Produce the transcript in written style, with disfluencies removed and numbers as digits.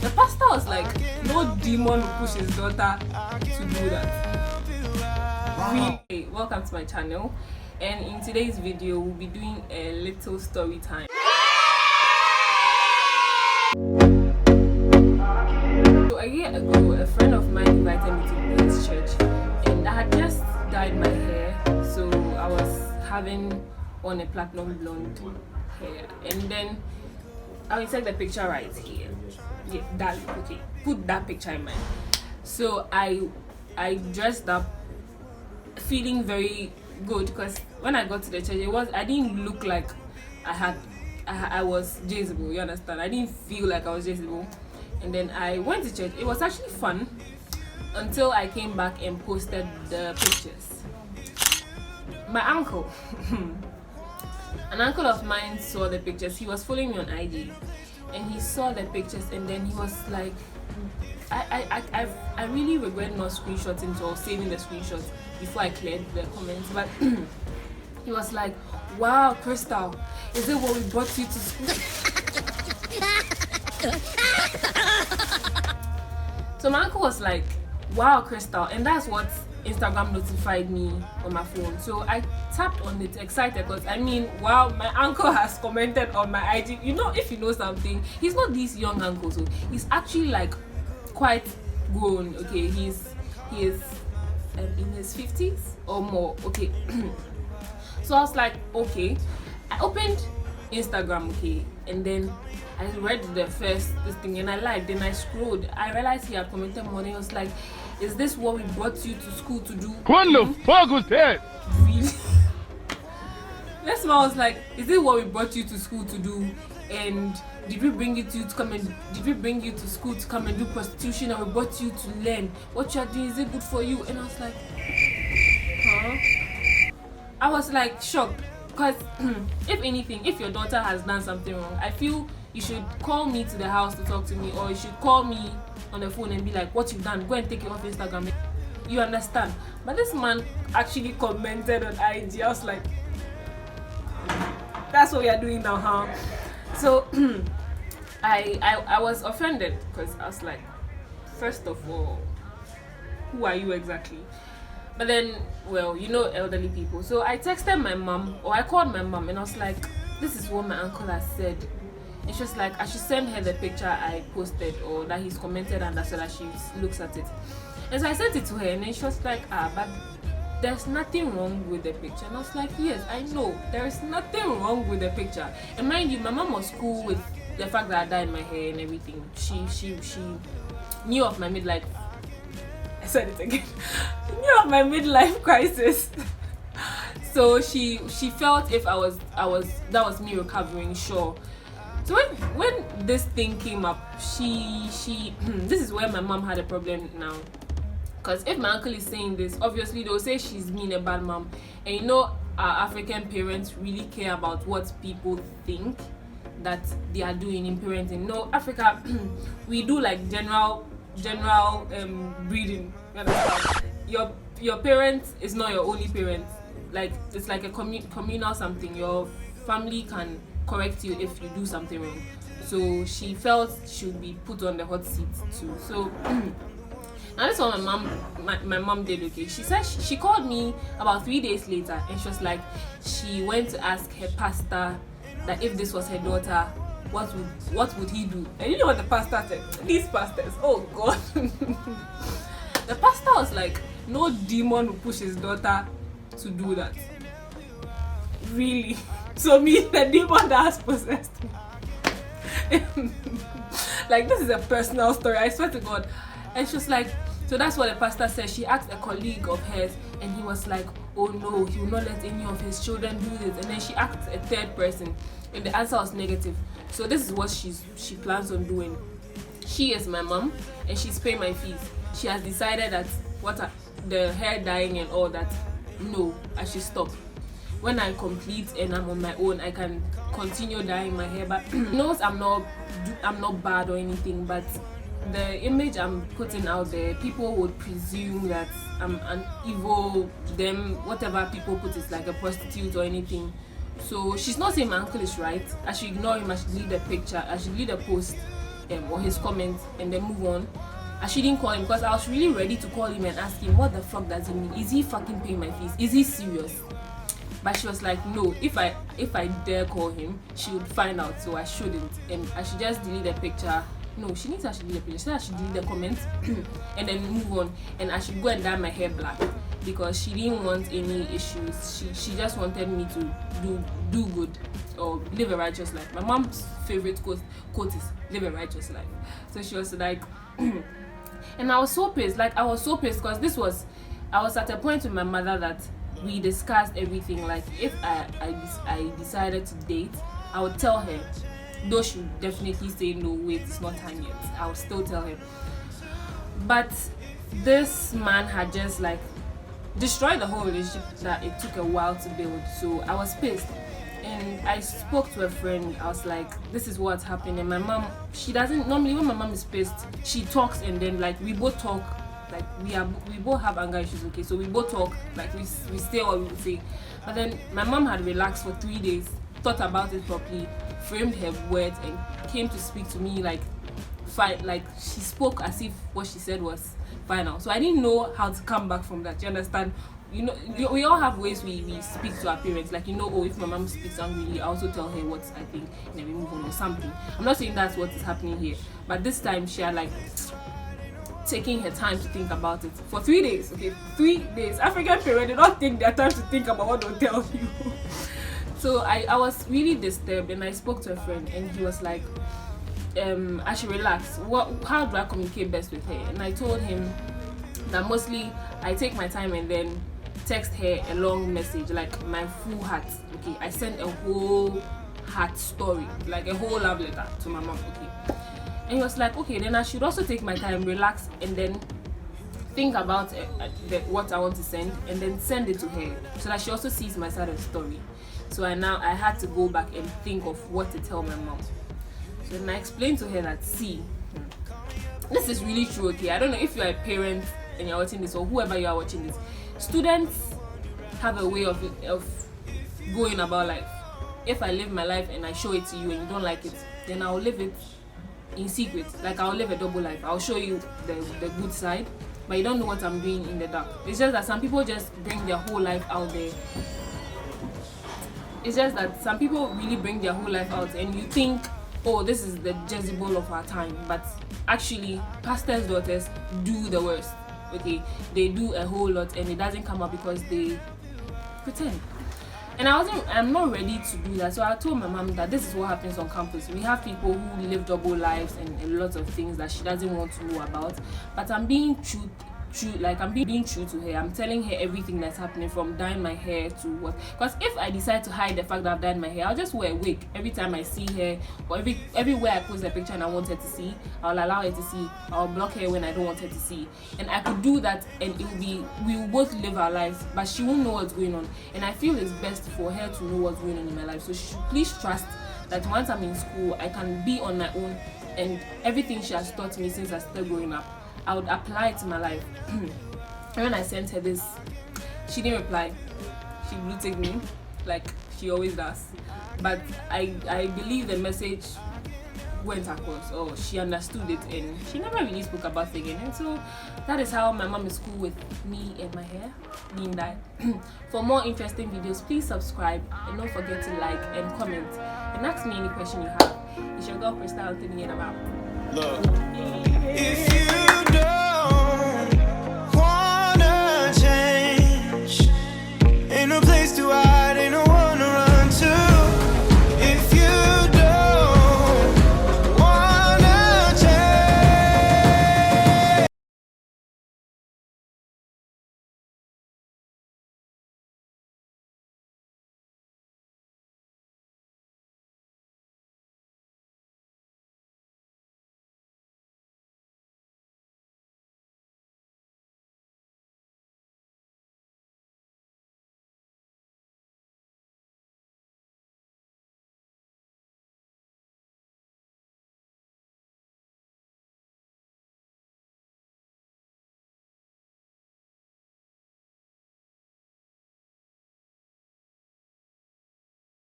The pastor was like, no demon will push his daughter to do that. Really? Welcome to my channel, and in today's video we'll be doing a little story time. So a year ago, a friend of mine invited me to his church, and I had just dyed my hair, so I was having on a platinum blonde hair, and then I'll insert the picture right here. Yeah, that okay. Put that picture in mind. So I dressed up, feeling very good, because when I got to the church, I didn't look like I was Jezebel. You understand? I didn't feel like I was Jezebel. And then I went to church. It was actually fun until I came back and posted the pictures. My uncle, an uncle of mine, saw the pictures. He was following me on IG, and he saw the pictures, and then he was like, I really regret not screenshotting or saving the screenshots before I cleared the comments, but he was like, wow, Crystal, is it what we brought you to school? So my uncle was like, wow, Crystal, and that's what Instagram notified me on my phone. So I tapped on it, excited, because I mean, wow, my uncle has commented on my IG. You know, if you know something, he's not this young uncle, so he's actually like quite grown. Okay, he is in his 50s or more. Okay. So I was like, okay. I opened Instagram, okay, and then I read the first this thing and I liked. Then I scrolled. I realized he had commented more. And he was like, is this what we brought you to school to do? What the fuck was that? Really? That's why I was like, is this what we brought you to school to do? And did we bring you to school to come and do prostitution, and we brought you to learn what you are doing? Is it good for you? And I was like, huh? I was like shocked, because if anything, if your daughter has done something wrong, I feel you should call me to the house to talk to me, or you should call me on the phone and be like, what you've done, go and take it off Instagram. You understand? But this man actually commented on IG. I was like, that's what we are doing now, huh? So I was offended, because I was like, first of all, who are you exactly? But then, well, you know, elderly people. So I texted my mom, or I called my mom, and I was like, this is what my uncle has said. And she was like, I should send her the picture I posted, or that he's commented under, so that she looks at it. And so I sent it to her, and then she was like, but there's nothing wrong with the picture. And I was like, yes, I know, there is nothing wrong with the picture. And mind you, my mom was cool with the fact that I dyed my hair and everything. She knew of my midlife. I said it again. Knew of my midlife crisis. So she felt if I was that was me recovering, sure. So when this thing came up, she this is where my mom had a problem now. Because if my uncle is saying this, obviously they'll say she's being a bad mom. And you know, our African parents really care about what people think that they are doing in parenting. No, Africa, we do like general breeding. You understand? Your parent is not your only parent. Like, it's like a communal something. Your family can correct you if you do something wrong. So she felt she would be put on the hot seat too. So and that's what my mom did. Okay, she said she called me about 3 days later, and she was like, she went to ask her pastor that if this was her daughter, what would he do? And you know what the pastor said? These pastors, oh God. The pastor was like, no demon will push his daughter to do that. Really? So me, the demon that has possessed me. Like, this is a personal story, I swear to God. And she was like, so that's what the pastor said. She asked a colleague of hers, and he was like, oh no, he will not let any of his children do this. And then she asked a third person, and the answer was negative. So this is what she plans on doing. She is my mom, and she's paying my fees. She has decided that the hair dyeing and all that, no, I should stop. When I complete and I'm on my own, I can continue dyeing my hair. But knows I'm not bad or anything, but the image I'm putting out there, people would presume that I'm an evil, them, whatever people put is like a prostitute or anything. So she's not saying my uncle is right. I should ignore him. I should delete the picture. I should delete the post or his comments and then move on. I shouldn't call him because I was really ready to call him and ask him what the fuck does it mean? Is he fucking paying my fees? Is he serious? But she was like, no, if I dare call him, she would find out, so I shouldn't. And I should just delete the picture. No, she needs to actually delete the picture. She said I should delete the comments and then move on. And I should go and dye my hair black because she didn't want any issues. She just wanted me to do good or live a righteous life. My mom's favorite quote is live a righteous life. So she was like, and I was so pissed. Like, I was so pissed because I was at a point with my mother that we discussed everything. Like, if I decided to date, I would tell her. Though she would definitely say no, wait, it's not time yet. I would still tell her. But this man had just like destroyed the whole relationship that it took a while to build. So I was pissed. And I spoke to a friend. I was like, this is what's happened. And my mom, she doesn't normally, when my mom is pissed, she talks and then like we both talk. Like we both have anger issues, okay? So we both talk, like we say what we would say. But then my mom had relaxed for 3 days, thought about it properly, framed her words, and came to speak to me like fine. Like she spoke as if what she said was final. So I didn't know how to come back from that. You understand? You know, we all have ways we speak to our parents. Like, you know, oh, if my mom speaks angrily, I also tell her what I think, and then we move on or something. I'm not saying that's what is happening here, but this time she had like taking her time to think about it for 3 days. Okay, 3 days. African parents, they don't take their time to think about what they'll tell you. So I was really disturbed, and I spoke to a friend, and he was like, I should relax. How do I communicate best with her? And I told him that mostly I take my time and then text her a long message, like my full heart. Okay, I sent a whole heart story, like a whole love letter to my mom. Okay. And he was like, okay, then I should also take my time, relax, and then think about what I want to send, and then send it to her so that she also sees my side of the story. So I had to go back and think of what to tell my mom. So then I explained to her that, see, this is really true, okay? I don't know if you're a parent and you're watching this, or whoever you are watching this. Students have a way of going about life. If I live my life and I show it to you and you don't like it, then I'll live it in secret. Like, I'll live a double life. I'll show you the good side, but you don't know what I'm doing in the dark. It's just that some people just bring their whole life out there. It's just that some people really bring their whole life out, and you think, oh, this is the Jezebel of our time. But actually, pastors' daughters do the worst. Okay, they do a whole lot, and it doesn't come up because they pretend. And I'm not ready to do that. So I told my mom that this is what happens on campus. We have people who live double lives and a lot of things that she doesn't want to know about. But I'm being true, like I'm being true to her. I'm telling her everything that's happening, from dyeing my hair to what. Because if I decide to hide the fact that I've dyed my hair, I'll just wear a wig every time I see her, or everywhere I post a picture and I want her to see, I'll allow her to see. I'll block her when I don't want her to see. And I could do that, and we will both live our lives, but she won't know what's going on. And I feel it's best for her to know what's going on in my life. So she should please trust that once I'm in school, I can be on my own, and everything she has taught me since I started growing up, I would apply it to my life. And when I sent her this, she didn't reply. She blue ticked me, like she always does. But I believe the message went across, or she understood it, and she never really spoke about it again. And so that is how my mom is cool with me and my hair being dyed. For more interesting videos, please subscribe, and don't forget to like and comment and ask me any question you have. It's your girl Crystal, Anthony, and I'm out. Look.